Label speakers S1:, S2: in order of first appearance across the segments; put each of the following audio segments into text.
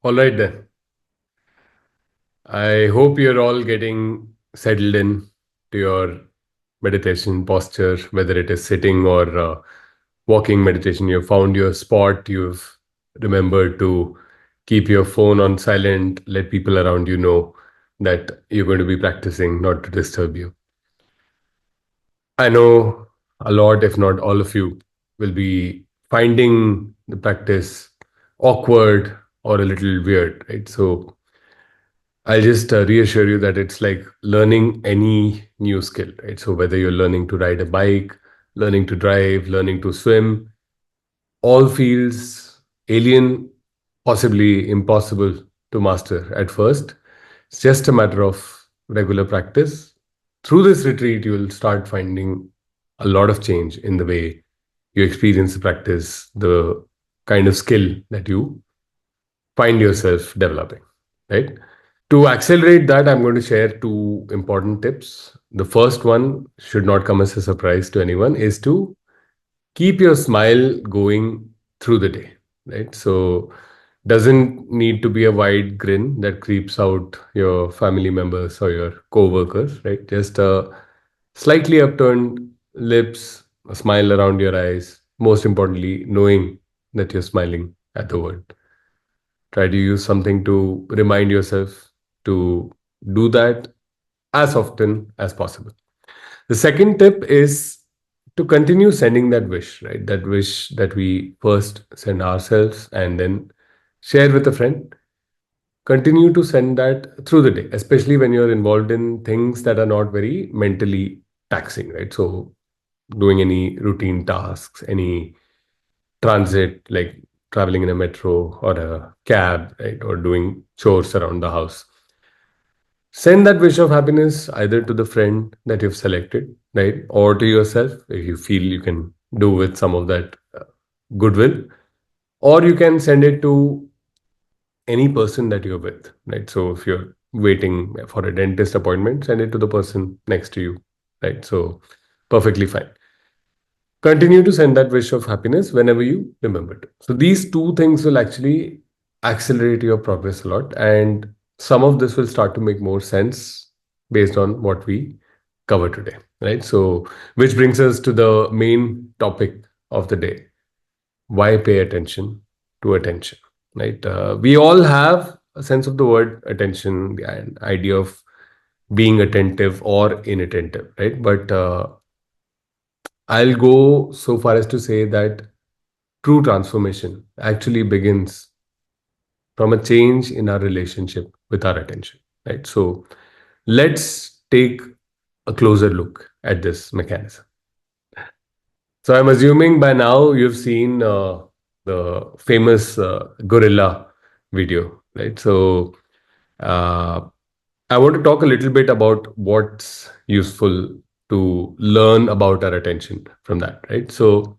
S1: All right, then. I hope you're all getting settled in to your meditation posture, whether it is sitting or walking meditation. You've found your spot. You've remembered to keep your phone on silent, let people around you know that you're going to be practicing, not to disturb you. I know a lot, if not all of you, will be finding the practice awkward or a little weird, right? So I'll just reassure you that it's like learning any new skill, right? So whether you're learning to ride a bike, learning to drive, learning to swim, all feels alien, possibly impossible to master at first. It's just a matter of regular practice. Through this retreat, you'll start finding a lot of change in the way you experience the practice, the kind of skill that you find yourself developing, right? To accelerate that, I'm going to share two important tips. The first one should not come as a surprise to anyone is to keep your smile going through the day, right? So doesn't need to be a wide grin that creeps out your family members or your co-workers, right? Just a slightly upturned lips, a smile around your eyes. Most importantly, knowing that you're smiling at the world. Try to use something to remind yourself to do that as often as possible. The second tip is to continue sending that wish, right? That wish that we first send ourselves and then share with a friend. Continue to send that through the day, especially when you're involved in things that are not very mentally taxing, right? So, doing any routine tasks, any transit, like traveling in a metro or a cab, right? Or doing chores around the house. Send that wish of happiness either to the friend that you've selected, right? Or to yourself if you feel you can do with some of that goodwill. Or you can send it to any person that you're with, right? So if you're waiting for a dentist appointment, send it to the person next to you, right? So perfectly fine. Continue to send that wish of happiness whenever you remember to. So these two things will actually accelerate your progress a lot, and some of this will start to make more sense based on what we cover today, right? So, which brings us to the main topic of the day: why pay attention to attention, right? We all have a sense of the word attention, and idea of being attentive or inattentive, right? But I'll go so far as to say that true transformation actually begins from a change in our relationship with our attention, right? So let's take a closer look at this mechanism. So I'm assuming by now you've seen the famous gorilla video, right? So uh, I want to talk a little bit about what's useful to learn about our attention from that, right? So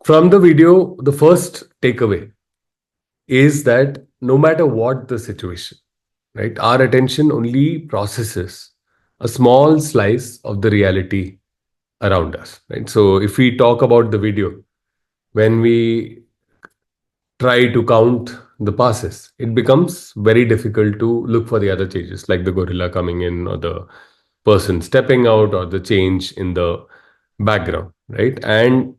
S1: from the video, the first takeaway is that no matter what the situation, right, our attention only processes a small slice of the reality around us, right? So if we talk about the video, when we try to count the passes, it becomes very difficult to look for the other changes, like the gorilla coming in or the person stepping out or the change in the background, right? And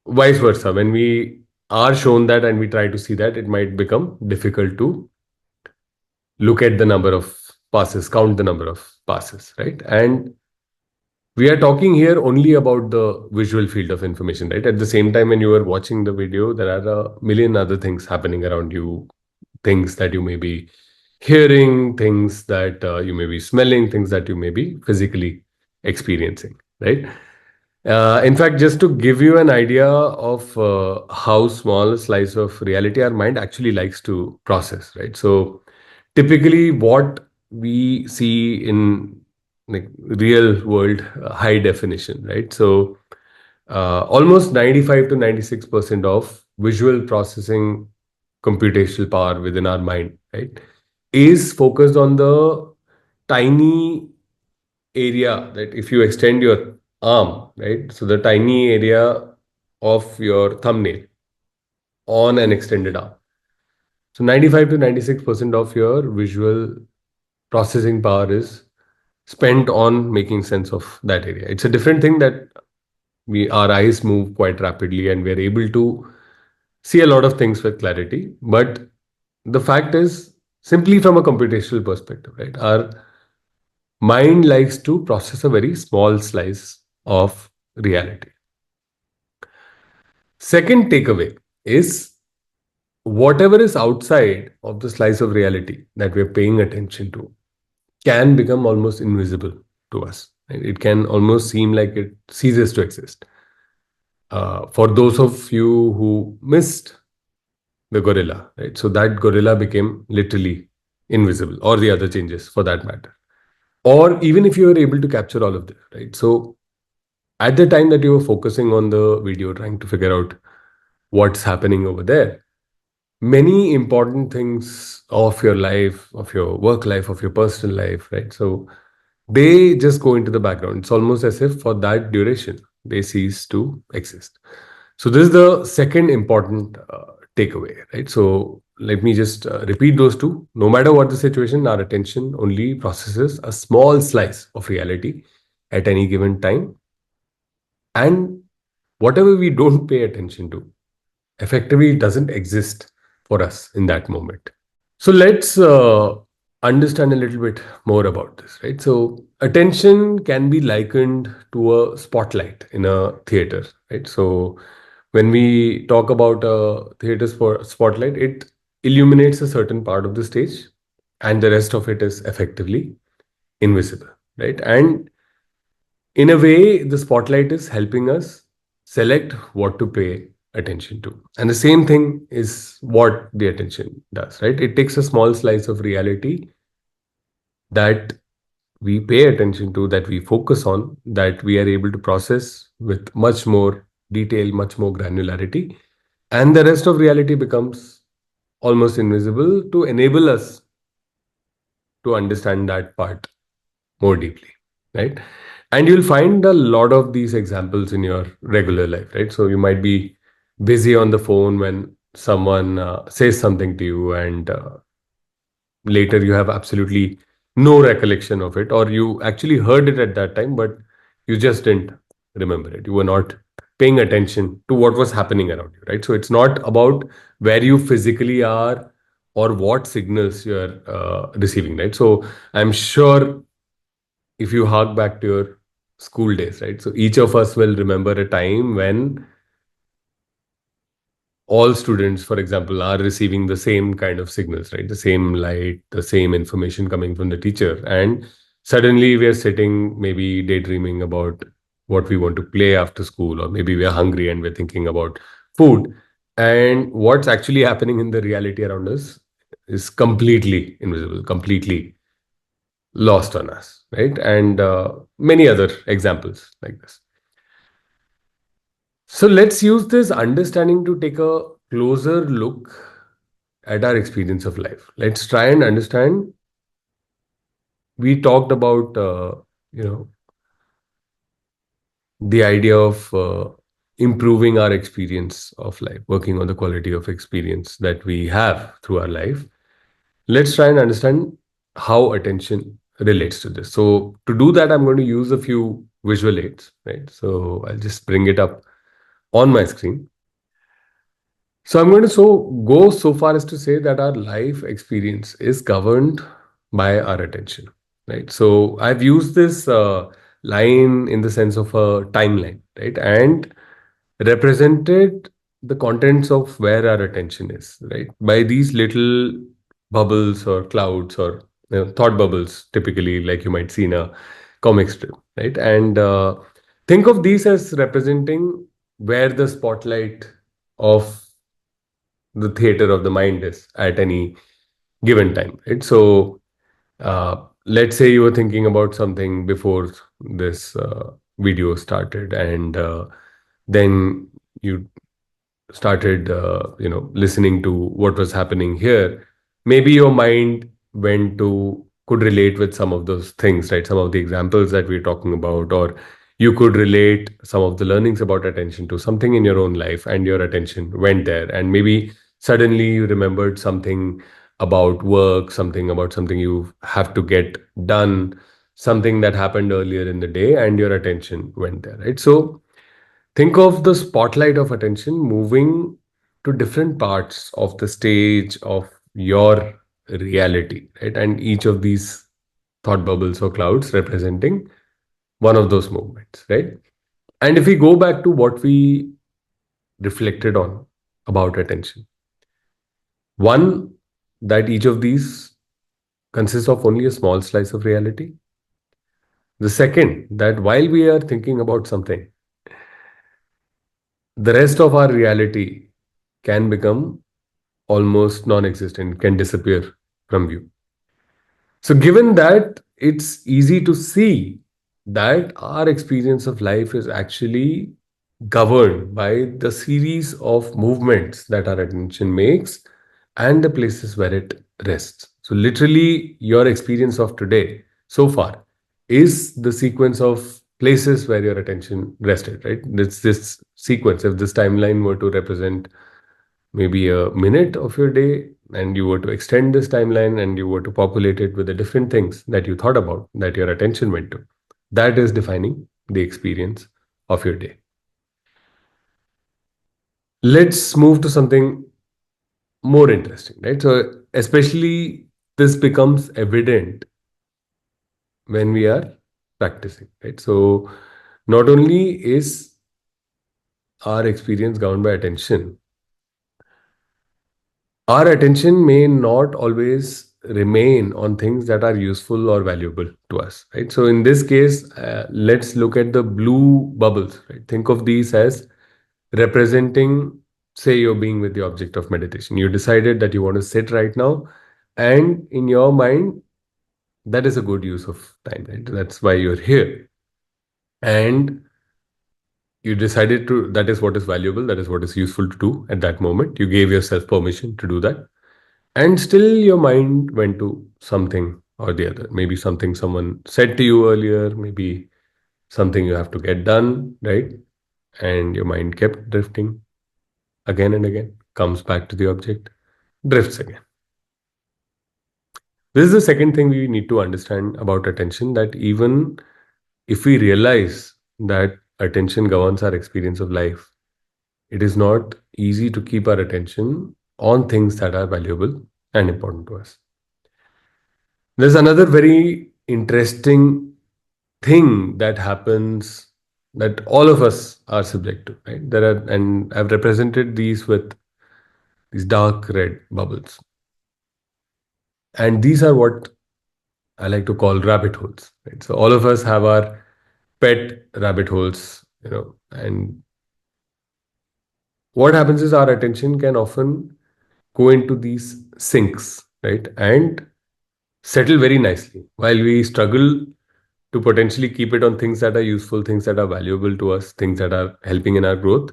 S1: vice versa, when we are shown that and we try to see that, it might become difficult to look at the number of passes, count the number of passes, right? And we are talking here only about the visual field of information, right? At the same time, when you are watching the video, there are a million other things happening around you, things that you may be hearing, things that you may be smelling, things that you may be physically experiencing, right? In fact, just to give you an idea of how small a slice of reality our mind actually likes to process, right? So, typically, what we see in like real world high definition, right? So, almost 95 to 96% of visual processing computational power within our mind, right, is focused on the tiny area that if you extend your arm, right? So the tiny area of your thumbnail on an extended arm. So 95 to 96% of your visual processing power is spent on making sense of that area. It's a different thing that our eyes move quite rapidly and we're able to see a lot of things with clarity. But the fact is, simply from a computational perspective, right? Our mind likes to process a very small slice of reality. Second takeaway is whatever is outside of the slice of reality that we're paying attention to can become almost invisible to us. Right? It can almost seem like it ceases to exist. For those of you who missed the gorilla, right? So that gorilla became literally invisible, or the other changes for that matter. Or even if you were able to capture all of this, right? So at the time that you were focusing on the video, trying to figure out what's happening over there, many important things of your life, of your work life, of your personal life, right? So they just go into the background. It's almost as if for that duration, they cease to exist. So this is the second important takeaway, right? So let me just repeat those two. No matter what the situation, our attention only processes a small slice of reality at any given time. And whatever we don't pay attention to effectively doesn't exist for us in that moment. So let's understand a little bit more about this, right? So attention can be likened to a spotlight in a theater, right? So when we talk about a theater spotlight, it illuminates a certain part of the stage, and the rest of it is effectively invisible, right? And in a way, the spotlight is helping us select what to pay attention to. And the same thing is what the attention does, right? It takes a small slice of reality that we pay attention to, that we focus on, that we are able to process with much more detail, much more granularity. And the rest of reality becomes almost invisible to enable us to understand that part more deeply, right? And you'll find a lot of these examples in your regular life, right? So you might be busy on the phone when someone says something to you, and later you have absolutely no recollection of it, or you actually heard it at that time, but you just didn't remember it. You were not paying attention to what was happening around you, right? So it's not about where you physically are or what signals you're receiving, right? So I'm sure if you hark back to your school days, right? So each of us will remember a time when all students, for example, are receiving the same kind of signals, right? The same light, the same information coming from the teacher. And suddenly we are sitting, maybe daydreaming about what we want to play after school, or maybe we are hungry and we're thinking about food. And what's actually happening in the reality around us is completely invisible, completely lost on us, right? And many other examples like this. So let's use this understanding to take a closer look at our experience of life. Let's try and understand. We talked about, you know, the idea of improving our experience of life, working on the quality of experience that we have through our life. Let's try and understand how attention relates to this. So to do that, I'm going to use a few visual aids, right? So I'll just bring it up on my screen. So I'm going to go so far as to say that our life experience is governed by our attention, right? So I've used this line in the sense of a timeline, right? And represented the contents of where our attention is, right? By these little bubbles or clouds, or thought bubbles, typically, like you might see in a comic strip, right? And think of these as representing where the spotlight of the theater of the mind is at any given time, right? So let's say you were thinking about something before this video started, and then you started listening to what was happening here. Maybe your mind went to could relate with some of those things, right? Some of the examples that we're talking about, or you could relate some of the learnings about attention to something in your own life, and your attention went there. And maybe Suddenly you remembered something about work, something about something you have to get done, something that happened earlier in the day, and your attention went there, right? So think of the spotlight of attention moving to different parts of the stage of your reality, right? And each of these thought bubbles or clouds representing one of those movements, right? And if we go back to what we reflected on about attention, one, that each of these consists of only a small slice of reality. The second, that while we are thinking about something, the rest of our reality can become almost non existent, can disappear from view. So, given that, it's easy to see that our experience of life is actually governed by the series of movements that our attention makes and the places where it rests. So, literally, your experience of today so far is the sequence of places where your attention rested, right? It's this sequence. If this timeline were to represent maybe a minute of your day, and you were to extend this timeline and you were to populate it with the different things that you thought about, that your attention went to, that is defining the experience of your day. Let's move to something more interesting, right? So, especially this becomes evident when we are practicing, right? So, not only is our experience governed by attention, our attention may not always remain on things that are useful or valuable to us, right? So in this case, let's look at the blue bubbles, right? Think of these as representing, say, you're being with the object of meditation. You decided that you want to sit right now, and in your mind, that is a good use of time, right? That's why you're here. And you decided to, that is what is valuable, that is what is useful to do at that moment. You gave yourself permission to do that. And still your mind went to something or the other. Maybe something someone said to you earlier, maybe something you have to get done, right? And your mind kept drifting again and again, comes back to the object, drifts again. This is the second thing we need to understand about attention, that even if we realize that attention governs our experience of life, it is not easy to keep our attention on things that are valuable and important to us. There's another very interesting thing that happens that all of us are subject to, right? There are, and I've represented these with these dark red bubbles. And these are what I like to call rabbit holes, right? So all of us have our pet rabbit holes, and what happens is our attention can often go into these sinks, right? And settle very nicely while we struggle to potentially keep it on things that are useful, things that are valuable to us, things that are helping in our growth.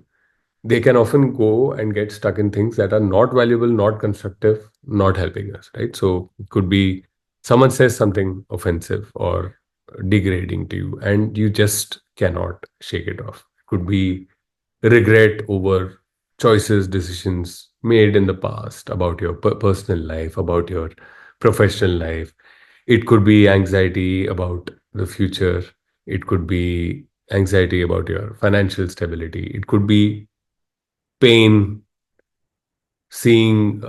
S1: They can often go and get stuck in things that are not valuable, not constructive, not helping us, right? So it could be someone says something offensive or degrading to you, and you just cannot shake it off. It could be regret over choices, decisions made in the past about your personal life, about your professional life. It could be anxiety about the future. It could be anxiety about your financial stability. It could be pain, seeing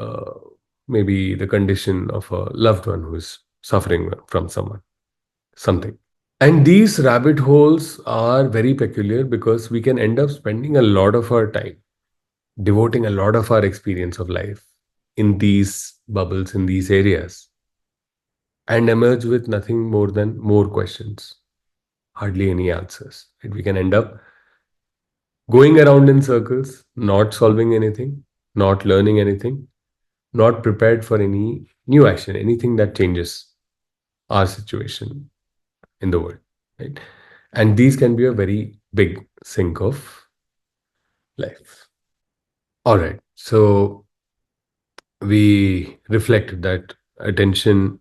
S1: maybe the condition of a loved one who is suffering from something. And these rabbit holes are very peculiar because we can end up spending a lot of our time, devoting a lot of our experience of life in these bubbles, in these areas, and emerge with nothing more than more questions, hardly any answers. Right? We can end up going around in circles, not solving anything, not learning anything, not prepared for any new action, anything that changes our situation in the world. Right? And these can be a very big sink of life. All right. So we reflect that attention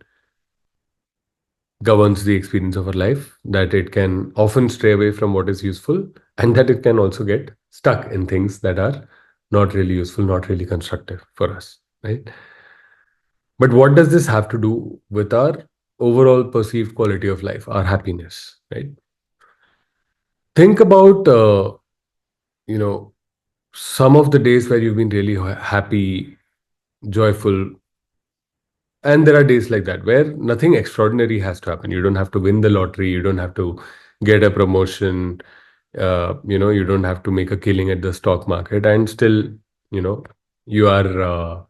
S1: governs the experience of our life, that it can often stray away from what is useful, and that it can also get stuck in things that are not really useful, not really constructive for us, right? But what does this have to do with our overall perceived quality of life, our happiness, right? Think about, you know, some of the days where you've been really happy, joyful, and there are days like that where nothing extraordinary has to happen. You don't have to win the lottery. You don't have to get a promotion. You don't have to make a killing at the stock market, and still, you know, you are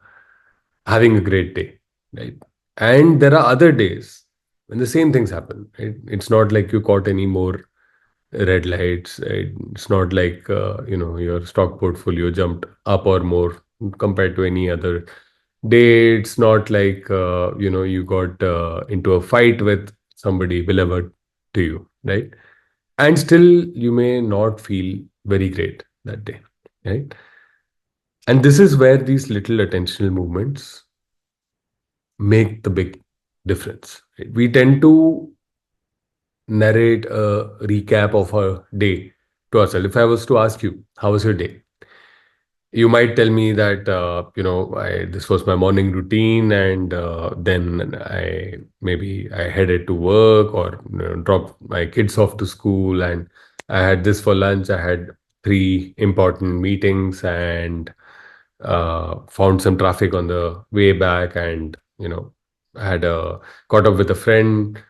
S1: having a great day, right? And there are other days when the same things happen. Right? It's not like you caught any more red lights. Right? It's not like your stock portfolio jumped up or more compared to any other day. It's not like you got into a fight with somebody beloved to you, right? And still you may not feel very great that day, right? And this is where these little attentional movements make the big difference, right? We tend to narrate a recap of a day to ourselves. If I was to ask you, how was your day? You might tell me that this was my morning routine, and then I headed to work, or dropped my kids off to school, and I had this for lunch. I had three important meetings, and found some traffic on the way back, and I had a caught up with a friend,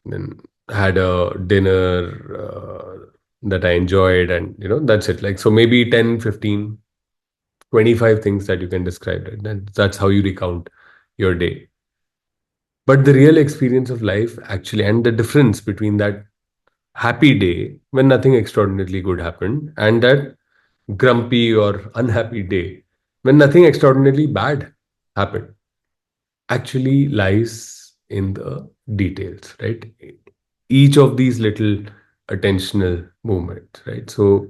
S1: then had a dinner that I enjoyed, and that's it. Like, so maybe 10, 15, 25 things that you can describe, right? That's how you recount your day. But the real experience of life, actually, and the difference between that happy day when nothing extraordinarily good happened, and that grumpy or unhappy day when nothing extraordinarily bad happened, actually lies in the details, right? Each of these little attentional movements, right? So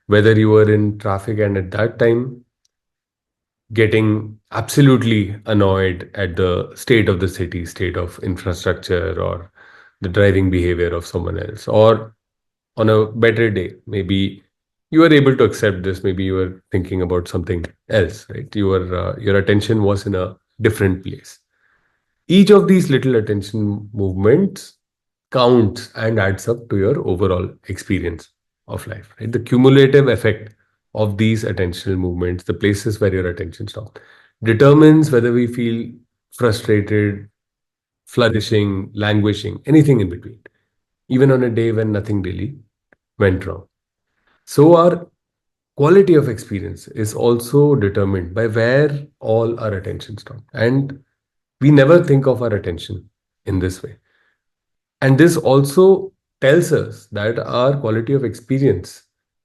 S1: whether you were in traffic and at that time getting absolutely annoyed at the state of the city, state of infrastructure, or the driving behavior of someone else, or on a better day, maybe you were able to accept this, maybe you were thinking about something else, right? Your attention was in a different place. Each of these little attention movements counts and adds up to your overall experience of life, right? The cumulative effect of these attentional movements, the places where your attention stops, determines whether we feel frustrated, flourishing, languishing, anything in between, even on a day when nothing really went wrong. So our quality of experience is also determined by where all our attention stops. And we never think of our attention in this way. And this also tells us that our quality of experience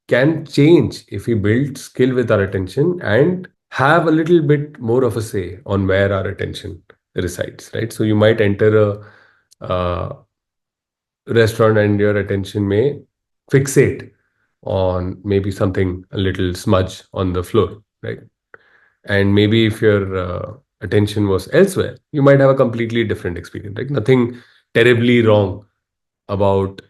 S1: can change if we build skill with our attention and have a little bit more of a say on where our attention resides, right? So you might enter a restaurant and your attention may fixate on maybe something a little smudge on the floor, right? And maybe if your attention was elsewhere, you might have a completely different experience, like nothing terribly wrong about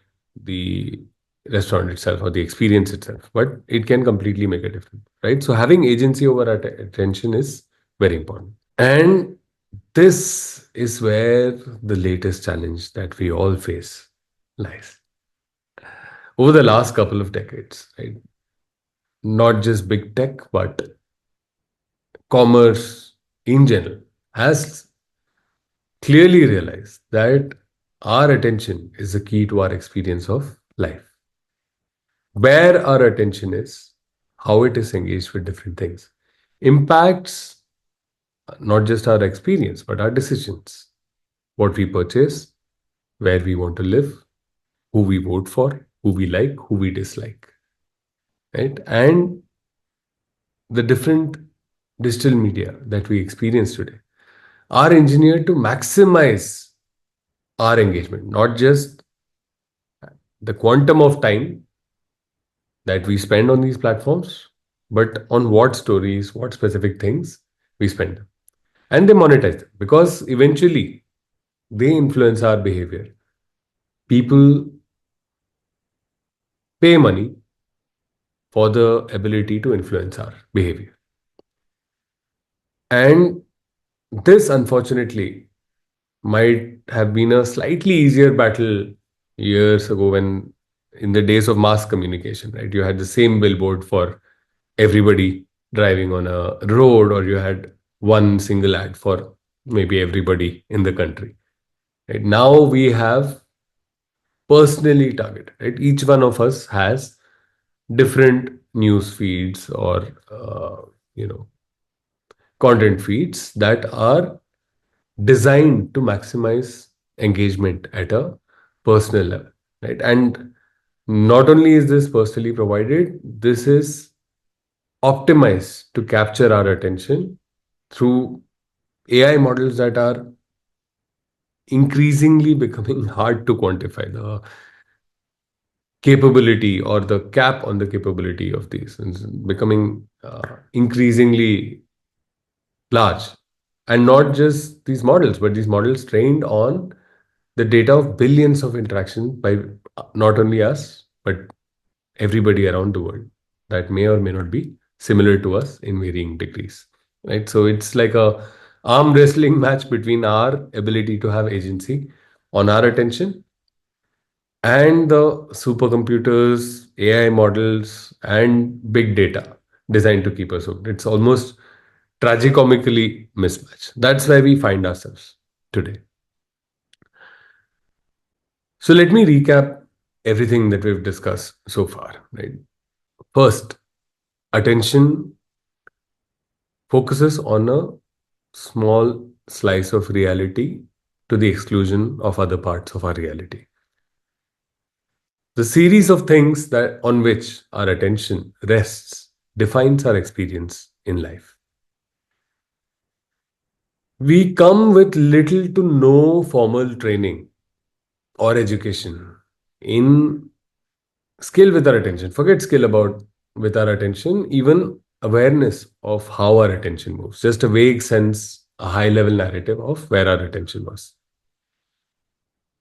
S1: the restaurant itself or the experience itself, but it can completely make a difference, right? So having agency over our attention is very important. And this is where the latest challenge that we all face lies. Over the last couple of decades, right? Not just big tech, but commerce in general has clearly realized that our attention is the key to our experience of life. Where our attention is, how it is engaged with different things, impacts not just our experience, but our decisions, what we purchase, where we want to live, who we vote for, who we like, who we dislike, right? And the different digital media that we experience today are engineered to maximize our engagement, not just the quantum of time that we spend on these platforms, but on what stories, what specific things we spend. And they monetize them because eventually they influence our behavior. People pay money for the ability to influence our behavior. And this, unfortunately, might have been a slightly easier battle years ago, when in the days of mass communication, right? You had the same billboard for everybody driving on a road, or you had one single ad for maybe everybody in the country. Right? Now we have personally targeted, right? Each one of us has different news feeds, or you know content feeds that are designed to maximize engagement at a personal level, right? And not only is this personally provided, this is optimized to capture our attention through AI models that are increasingly becoming hard to quantify. The capability, or the cap on the capability of these, is becoming increasingly large. And not just these models, but these models trained on the data of billions of interactions by not only us, but everybody around the world, that may or may not be similar to us in varying degrees. Right? So it's like a arm wrestling match between our ability to have agency on our attention, and the supercomputers, AI models, and big data designed to keep us hooked. It's almost tragicomically mismatched. That's where we find ourselves today. So let me recap everything that we've discussed so far. Right? First, attention focuses on a small slice of reality to the exclusion of other parts of our reality. The series of things that on which our attention rests defines our experience in life. We come with little to no formal training or education in skill with our attention. Forget skill about with our attention, even awareness of how our attention moves. Just a vague sense, a high level narrative of where our attention was.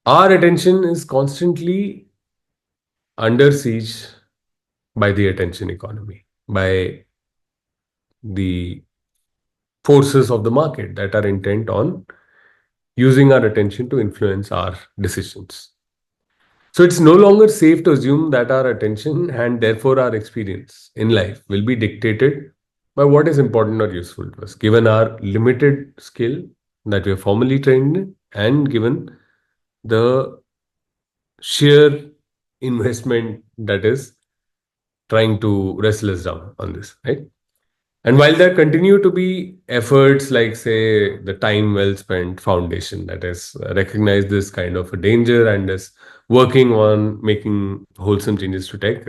S1: Our attention is constantly under siege by the attention economy, by the forces of the market that are intent on using our attention to influence our decisions. So it's no longer safe to assume that our attention, and therefore our experience in life, will be dictated by what is important or useful to us, given our limited skill that we are formally trained in, and given the sheer investment that is trying to wrestle us down on this, right? And while there continue to be efforts like, say, the Time Well Spent Foundation that has recognized this kind of a danger and is working on making wholesome changes to tech,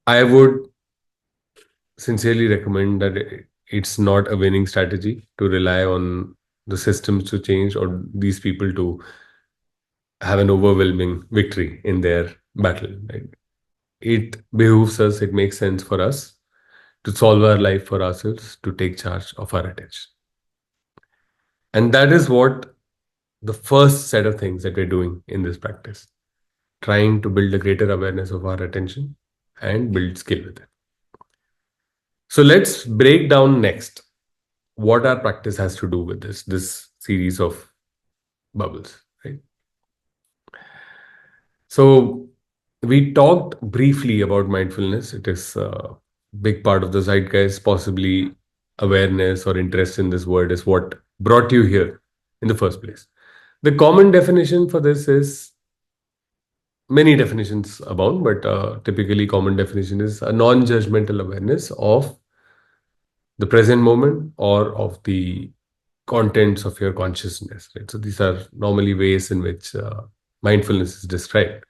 S1: I would sincerely recommend that it's not a winning strategy to rely on the systems to change, or these people to have an overwhelming victory in their battle. Right? It behooves us, it makes sense for us to solve our life for ourselves, to take charge of our attention. And that is what the first set of things that we're doing in this practice, trying to build a greater awareness of our attention and build skill with it. So let's break down next what our practice has to do with this series of bubbles, right? So we talked briefly about mindfulness. It is a big part of the zeitgeist. Possibly awareness or interest in this word is what brought you here in the first place. The common definition for this is, many definitions abound, but typically common definition is a non-judgmental awareness of the present moment or of the contents of your consciousness. Right? So these are normally ways in which mindfulness is described.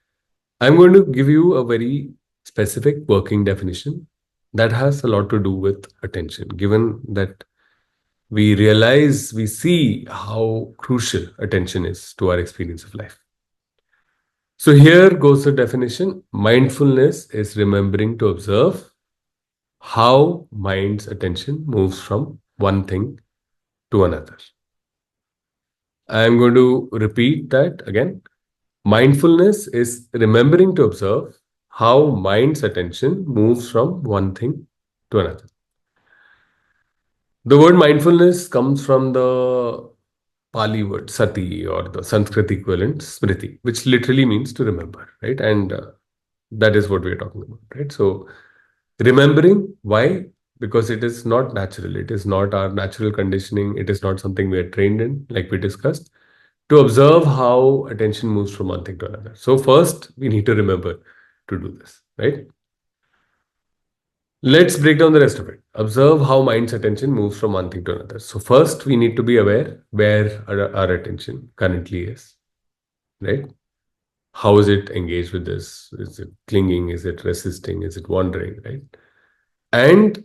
S1: I'm going to give you a very specific working definition that has a lot to do with attention, given that we see how crucial attention is to our experience of life. So here goes the definition. Mindfulness is remembering to observe how mind's attention moves from one thing to another. I'm going to repeat that again. Mindfulness is remembering to observe how mind's attention moves from one thing to another. The word mindfulness comes from the Pali word sati, or the Sanskrit equivalent smriti, which literally means to remember, right? And that is what we are talking about, right? So remembering, why? Because it is not natural. It is not our natural conditioning. It is not something we are trained in, like we discussed, to observe how attention moves from one thing to another. So first, we need to remember to do this, right? Let's break down the rest of it. Observe how mind's attention moves from one thing to another. So first, we need to be aware where our attention currently is, right? How is it engaged with this? Is it clinging? Is it resisting? Is it wandering, right? And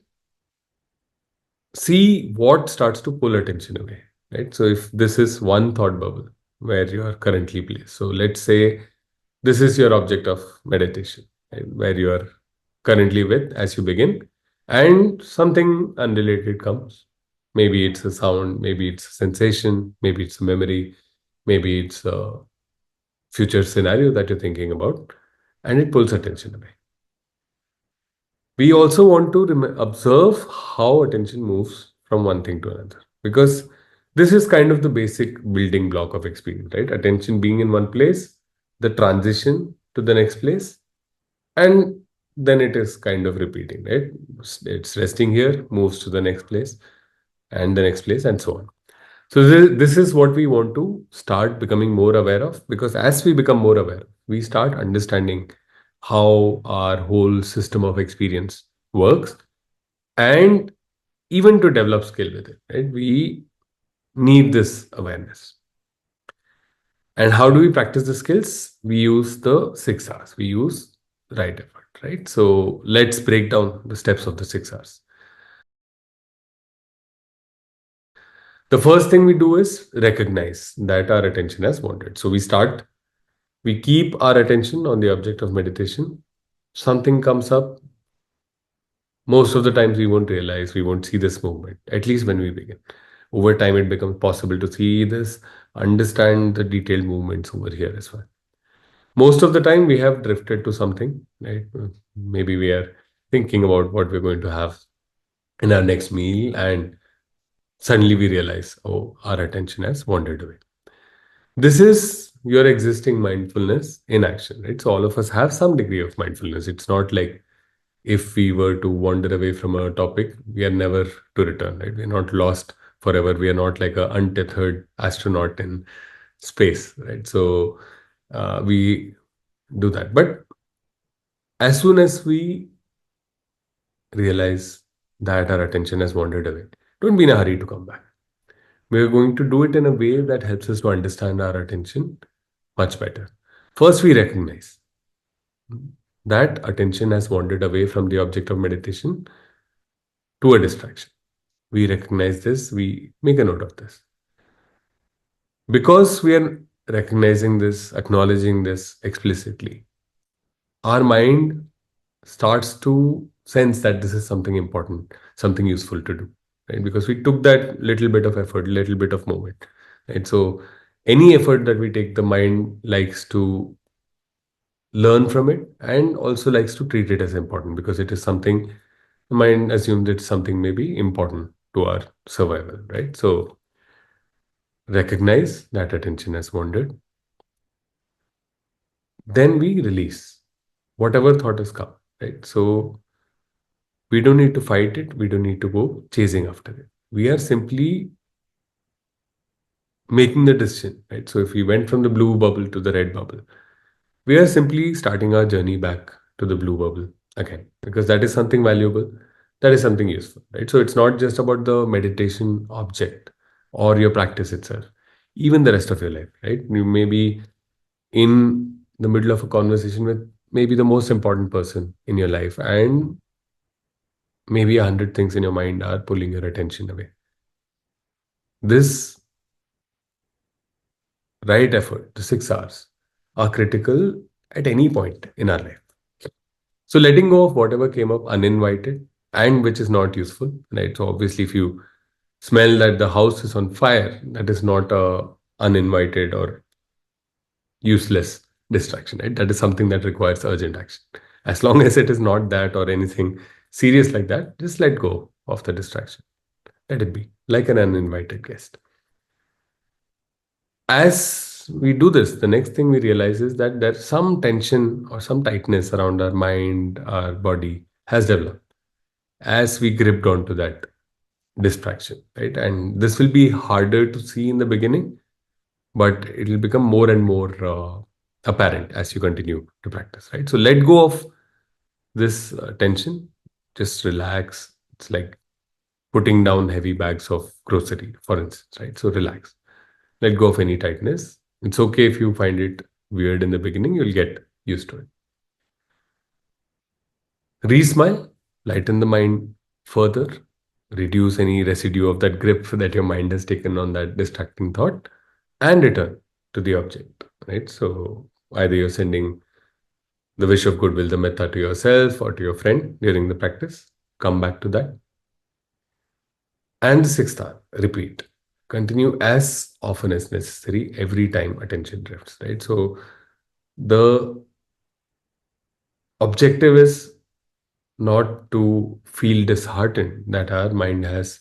S1: see what starts to pull attention away, right? So if this is one thought bubble where you are currently placed, so let's say this is your object of meditation, right? Where you are currently with as you begin, and something unrelated comes. Maybe it's a sound, maybe it's a sensation, maybe it's a memory, maybe it's a future scenario that you're thinking about, and it pulls attention away. We also want to observe how attention moves from one thing to another, because this is kind of the basic building block of experience, right? Attention being in one place, the transition to the next place, and then it is kind of repeating, right? It's resting here, moves to the next place, and the next place, and so on. So this is what we want to start becoming more aware of, because as we become more aware, we start understanding how our whole system of experience works, and even to develop skill with it, right? We need this awareness. And how do we practice the skills? We use the 6 R's. We use right effort, right? So let's break down the steps of the 6 R's. The first thing we do is recognize that our attention has wandered. So we keep our attention on the object of meditation. Something comes up. Most of the times we won't realize, we won't see this movement, at least when we begin. Over time, it becomes possible to see this, understand the detailed movements over here as well. Most of the time, we have drifted to something, right? Maybe we are thinking about what we're going to have in our next meal, and suddenly we realize, oh, our attention has wandered away. This is your existing mindfulness in action, right? So all of us have some degree of mindfulness. It's not like if we were to wander away from a topic, we are never to return, right? We're not lost forever. We are not like a untethered astronaut in space, right? So we do that. But as soon as we realize that our attention has wandered away, don't be in a hurry to come back. We're going to do it in a way that helps us to understand our attention much better. First, we recognize that attention has wandered away from the object of meditation to a distraction. We recognize this, we make a note of this. Because we are recognizing this, acknowledging this explicitly, our mind starts to sense that this is something important, something useful to do, right? Because we took that little bit of effort, little bit of moment, right? So any effort that we take, the mind likes to learn from it, and also likes to treat it as important, because it is something the mind assumes it's something maybe important to our survival, right? So recognize that attention has wandered. Then we release whatever thought has come, right? So we don't need to fight it. We don't need to go chasing after it. We are simply making the decision, right? So if we went from the blue bubble to the red bubble, we are simply starting our journey back to the blue bubble again, because that is something valuable, that is something useful, right? So it's not just about the meditation object or your practice itself, even the rest of your life, right? You may be in the middle of a conversation with maybe the most important person in your life, and maybe 100 things in your mind are pulling your attention away. This right effort, the 6 R's, are critical at any point in our life. So letting go of whatever came up uninvited and which is not useful, right? So obviously, if you smell that the house is on fire, that is not a uninvited or useless distraction, right? That is something that requires urgent action. As long as it is not that or anything serious like that, just let go of the distraction. Let it be like an uninvited guest. As we do this, the next thing we realize is that there's some tension or some tightness around our mind, our body has developed as we gripped onto that distraction, right? And this will be harder to see in the beginning, but it will become more and more apparent as you continue to practice, right? So let go of this tension, just relax. It's like putting down heavy bags of grocery, for instance, right? So relax, let go of any tightness. It's okay if you find it weird in the beginning, you'll get used to it. Re-smile, lighten the mind further, reduce any residue of that grip that your mind has taken on that distracting thought, and return to the object, right? So either you're sending the wish of goodwill, the metta to yourself or to your friend during the practice, come back to that. And the sixth hour, repeat. Continue as often as necessary every time attention drifts, right? So the objective is not to feel disheartened that our mind has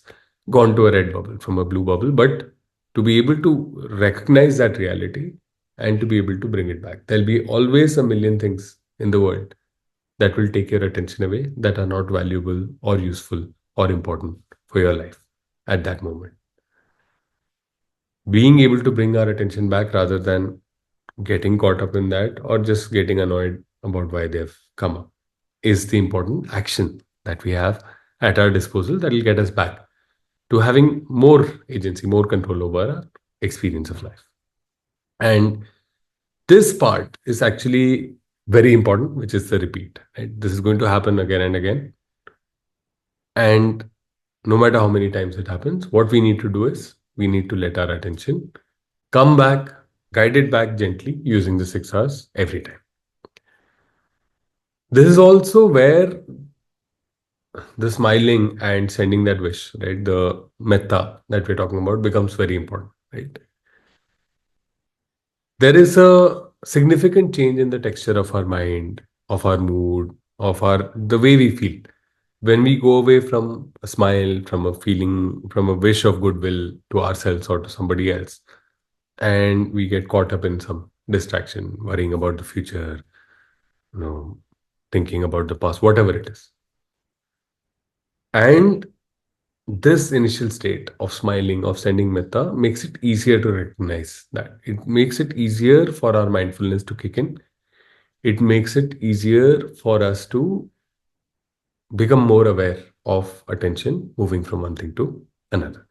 S1: gone to a red bubble from a blue bubble, but to be able to recognize that reality and to be able to bring it back. There'll be always a million things in the world that will take your attention away that are not valuable or useful or important for your life at that moment. Being able to bring our attention back rather than getting caught up in that or just getting annoyed about why they've come up is the important action that we have at our disposal that will get us back to having more agency, more control over our experience of life. And this part is actually very important, which is the repeat. Right? This is going to happen again and again. And no matter how many times it happens, what we need to do is we need to let our attention come back, guide it back gently using the 6 hours every time. This is also where the smiling and sending that wish, right? The metta that we're talking about becomes very important, right? There is a significant change in the texture of our mind, of our mood, of our the way we feel when we go away from a smile, from a feeling, from a wish of goodwill to ourselves or to somebody else, and we get caught up in some distraction, worrying about the future, you know, thinking about the past, whatever it is. And this initial state of smiling, of sending metta, makes it easier to recognize that. It makes it easier for our mindfulness to kick in. It makes it easier for us to become more aware of attention moving from one thing to another.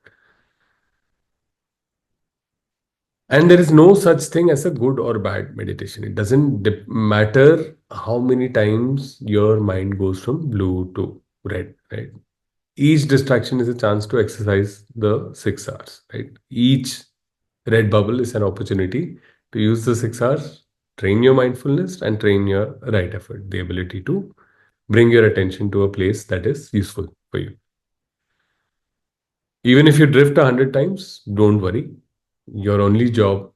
S1: And there is no such thing as a good or bad meditation. It doesn't matter how many times your mind goes from blue to red, right? Each distraction is a chance to exercise the 6 hours, right? Each red bubble is an opportunity to use the 6 hours, train your mindfulness, and train your right effort, the ability to bring your attention to a place that is useful for you. Even if you drift 100 times, don't worry. Your only job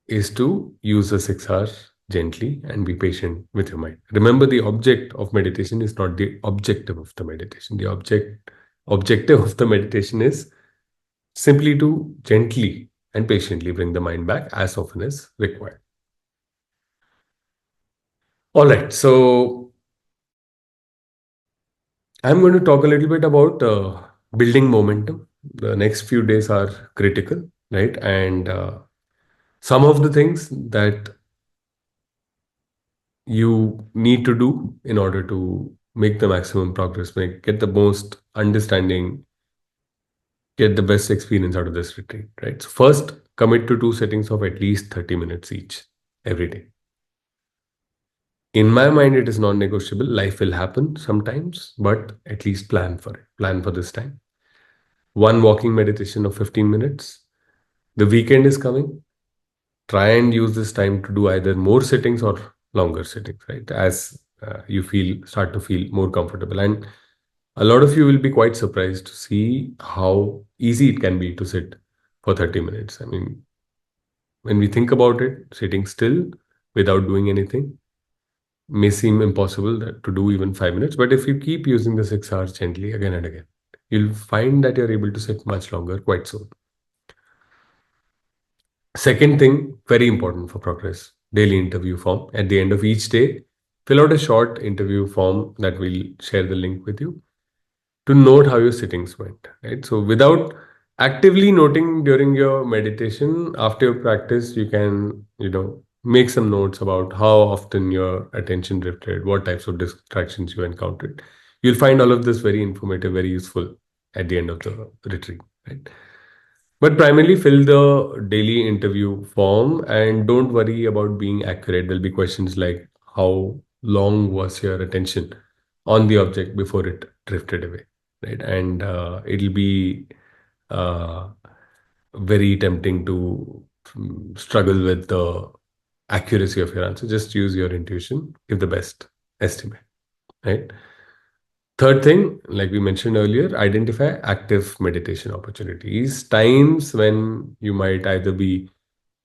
S1: is to use the 6 hours gently and be patient with your mind. Remember, the object of meditation is not the objective of the meditation. The objective of the meditation is simply to gently and patiently bring the mind back as often as required. All right, so I'm going to talk a little bit about building momentum. The next few days are critical, right? And some of the things that you need to do in order to make the maximum progress, get the most understanding, get the best experience out of this retreat, right? So first, commit to two settings of at least 30 minutes each every day. In my mind, it is non-negotiable. Life will happen sometimes, but at least plan for it. Plan for this time. One walking meditation of 15 minutes. The weekend is coming. Try and use this time to do either more sittings or longer sittings, right? As you start to feel more comfortable. And a lot of you will be quite surprised to see how easy it can be to sit for 30 minutes. I mean, when we think about it, sitting still without doing anything may seem impossible to do even 5 minutes. But if you keep using the 6 hours gently again and again, you'll find that you're able to sit much longer quite soon. Second thing, very important for progress, daily interview form. At the end of each day, fill out a short interview form that we'll share the link with you to note how your sittings went, right? So without actively noting during your meditation, after your practice, you can, make some notes about how often your attention drifted, what types of distractions you encountered. You'll find all of this very informative, very useful at the end of the retreat, right? But primarily fill the daily interview form and don't worry about being accurate. There'll be questions like how long was your attention on the object before it drifted away, right? And it'll be uh, very tempting to struggle with the accuracy of your answer. Just use your intuition, give the best estimate, right? Third thing, like we mentioned earlier, identify active meditation opportunities, times when you might either be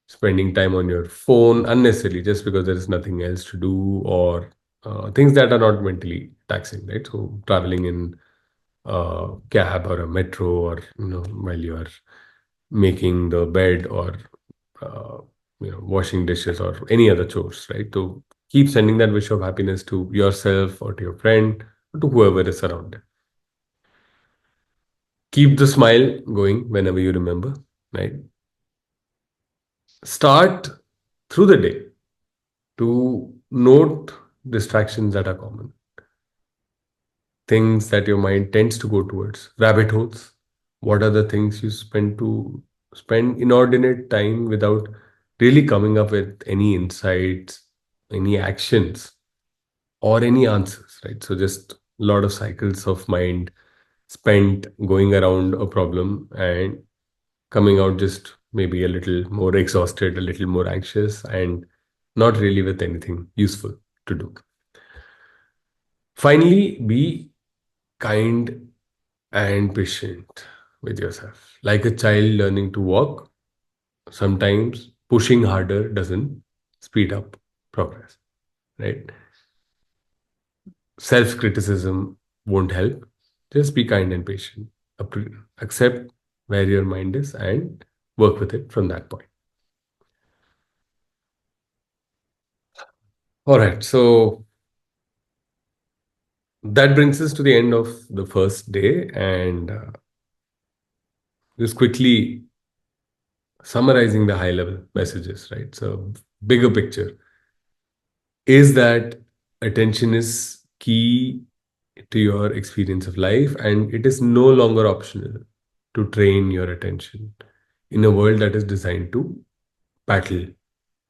S1: spending time on your phone unnecessarily just because there is nothing else to do, or things that are not mentally taxing, right? So traveling in a cab or a metro, or while you are making the bed, or uh, washing dishes or any other chores, right? So keep sending that wish of happiness to yourself or to your friend or to whoever is around. Keep the smile going whenever you remember, right? Start through the day to note distractions that are common, things that your mind tends to go towards, rabbit holes. What are the things you spend inordinate time without really coming up with any insights, any actions, or any answers, right? So just a lot of cycles of mind spent going around a problem and coming out just maybe a little more exhausted, a little more anxious, and not really with anything useful to do. Finally, be kind and patient with yourself. Like a child learning to walk, sometimes pushing harder doesn't speed up progress, right? Self criticism won't help. Just be kind and patient. Accept where your mind is and work with it from that point. All right. So that brings us to the end of the first day. And just quickly summarizing the high level messages, right? So, bigger picture is that attention is key to your experience of life, and it is no longer optional to train your attention in a world that is designed to battle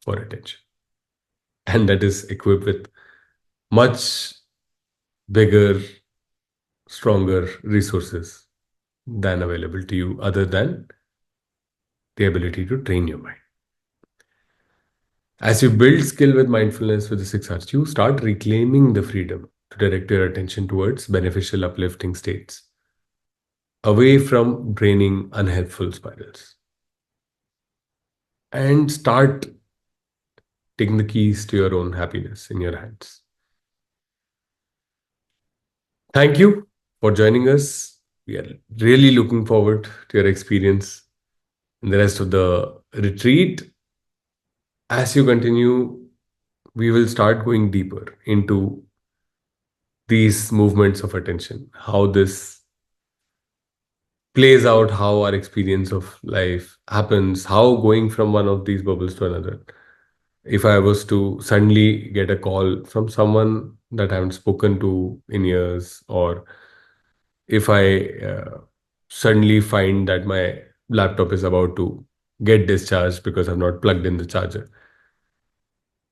S1: for attention and that is equipped with much bigger, stronger resources than available to you, other than the ability to train your mind. As you build skill with mindfulness with the 6 R's, you start reclaiming the freedom to direct your attention towards beneficial, uplifting states, away from draining, unhelpful spirals, and start taking the keys to your own happiness in your hands. Thank you for joining us. We are really looking forward to your experience in the rest of the retreat. As you continue, we will start going deeper into these movements of attention, how this plays out, how our experience of life happens, how going from one of these bubbles to another. If I was to suddenly get a call from someone that I haven't spoken to in years, or if I suddenly find that my laptop is about to get discharged because I've not plugged in the charger,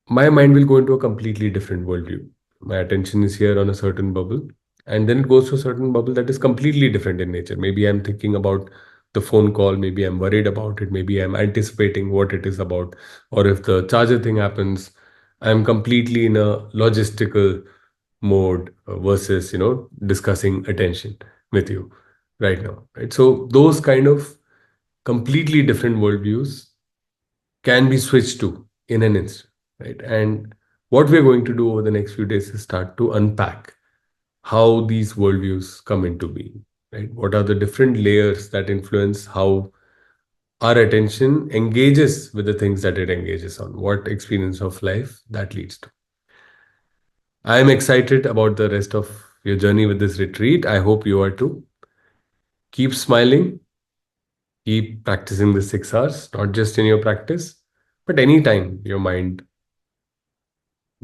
S1: my mind will go into a completely different worldview. My attention is here on a certain bubble, and then it goes to a certain bubble that is completely different in nature. Maybe I'm thinking about the phone call, maybe I'm worried about it, maybe I'm anticipating what it is about, or if the charger thing happens, I'm completely in a logistical mode versus discussing attention with you right now, right? So those kind of completely different worldviews can be switched to in an instant, right? And what we're going to do over the next few days is start to unpack how these worldviews come into being, right? What are the different layers that influence how our attention engages with the things that it engages on? What experience of life that leads to? I am excited about the rest of your journey with this retreat. I hope you are too. Keep smiling, keep practicing the 6 hours, not just in your practice, but anytime your mind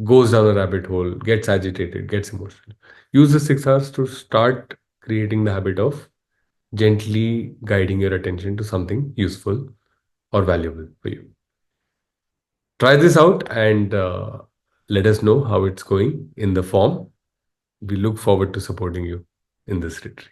S1: goes down a rabbit hole, gets agitated, gets emotional. Use the 6 hours to start creating the habit of gently guiding your attention to something useful or valuable for you. Try this out and let us know how it's going in the form. We look forward to supporting you in this retreat.